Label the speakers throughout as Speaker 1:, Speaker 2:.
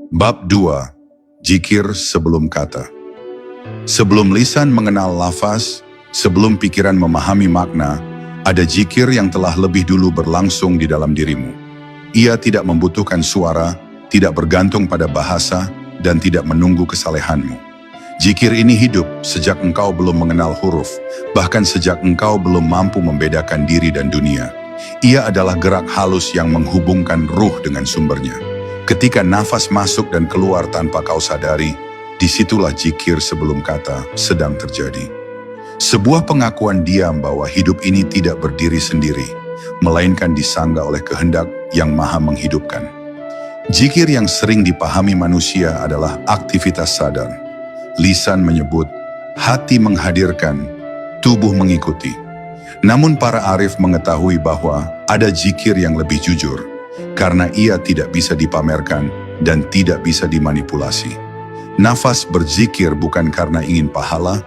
Speaker 1: Bab 2. Zikir sebelum kata. Sebelum lisan mengenal lafaz, sebelum pikiran memahami makna, ada zikir yang telah lebih dulu berlangsung di dalam dirimu. Ia tidak membutuhkan suara, tidak bergantung pada bahasa, dan tidak menunggu kesalehanmu. Zikir ini hidup sejak engkau belum mengenal huruf, bahkan sejak engkau belum mampu membedakan diri dan dunia. Ia adalah gerak halus yang menghubungkan ruh dengan sumbernya. Ketika nafas masuk dan keluar tanpa kau sadari, disitulah zikir sebelum kata sedang terjadi. Sebuah pengakuan diam bahwa hidup ini tidak berdiri sendiri, melainkan disangga oleh kehendak yang maha menghidupkan. Zikir yang sering dipahami manusia adalah aktivitas sadar. Lisan menyebut, hati menghadirkan, tubuh mengikuti. Namun para arif mengetahui bahwa ada zikir yang lebih jujur, karena ia tidak bisa dipamerkan dan tidak bisa dimanipulasi. Nafas berzikir bukan karena ingin pahala,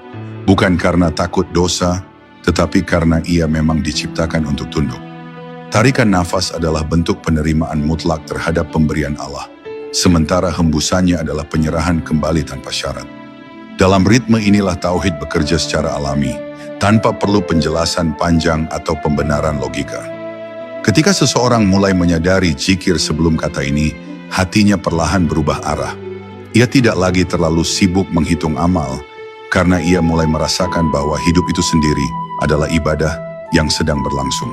Speaker 1: bukan karena takut dosa, tetapi karena ia memang diciptakan untuk tunduk. Tarikan nafas adalah bentuk penerimaan mutlak terhadap pemberian Allah, sementara hembusannya adalah penyerahan kembali tanpa syarat. Dalam ritme inilah tauhid bekerja secara alami, tanpa perlu penjelasan panjang atau pembenaran logika. Ketika seseorang mulai menyadari zikir sebelum kata ini, hatinya perlahan berubah arah. Ia tidak lagi terlalu sibuk menghitung amal, karena ia mulai merasakan bahwa hidup itu sendiri adalah ibadah yang sedang berlangsung.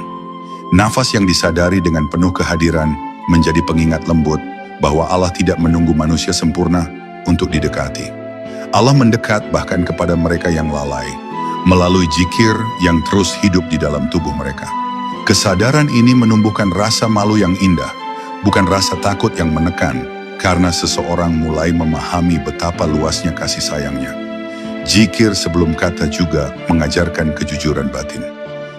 Speaker 1: Nafas yang disadari dengan penuh kehadiran menjadi pengingat lembut bahwa Allah tidak menunggu manusia sempurna untuk didekati. Allah mendekat bahkan kepada mereka yang lalai, melalui zikir yang terus hidup di dalam tubuh mereka. Kesadaran ini menumbuhkan rasa malu yang indah, bukan rasa takut yang menekan, karena seseorang mulai memahami betapa luasnya kasih sayangnya. Zikir sebelum kata juga mengajarkan kejujuran batin.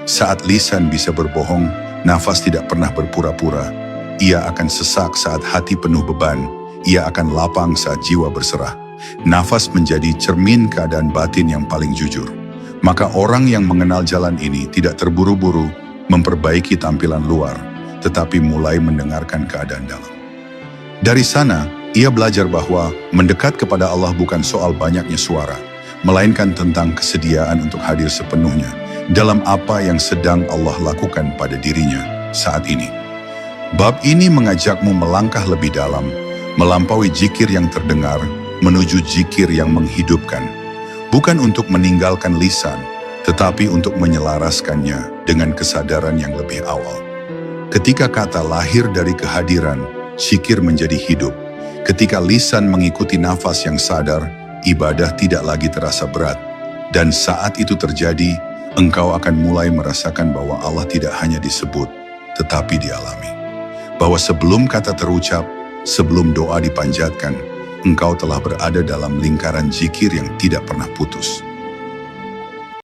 Speaker 1: Saat lisan bisa berbohong, nafas tidak pernah berpura-pura. Ia akan sesak saat hati penuh beban, ia akan lapang saat jiwa berserah. Nafas menjadi cermin keadaan batin yang paling jujur. Maka orang yang mengenal jalan ini tidak terburu-buru memperbaiki tampilan luar, tetapi mulai mendengarkan keadaan dalam. Dari sana, ia belajar bahwa mendekat kepada Allah bukan soal banyaknya suara, melainkan tentang kesediaan untuk hadir sepenuhnya dalam apa yang sedang Allah lakukan pada dirinya saat ini. Bab ini mengajakmu melangkah lebih dalam, melampaui zikir yang terdengar, menuju zikir yang menghidupkan, bukan untuk meninggalkan lisan, tetapi untuk menyelaraskannya dengan kesadaran yang lebih awal. Ketika kata lahir dari kehadiran, zikir menjadi hidup. Ketika lisan mengikuti nafas yang sadar, ibadah tidak lagi terasa berat. Dan saat itu terjadi, engkau akan mulai merasakan bahwa Allah tidak hanya disebut, tetapi dialami. Bahwa sebelum kata terucap, sebelum doa dipanjatkan, engkau telah berada dalam lingkaran zikir yang tidak pernah putus.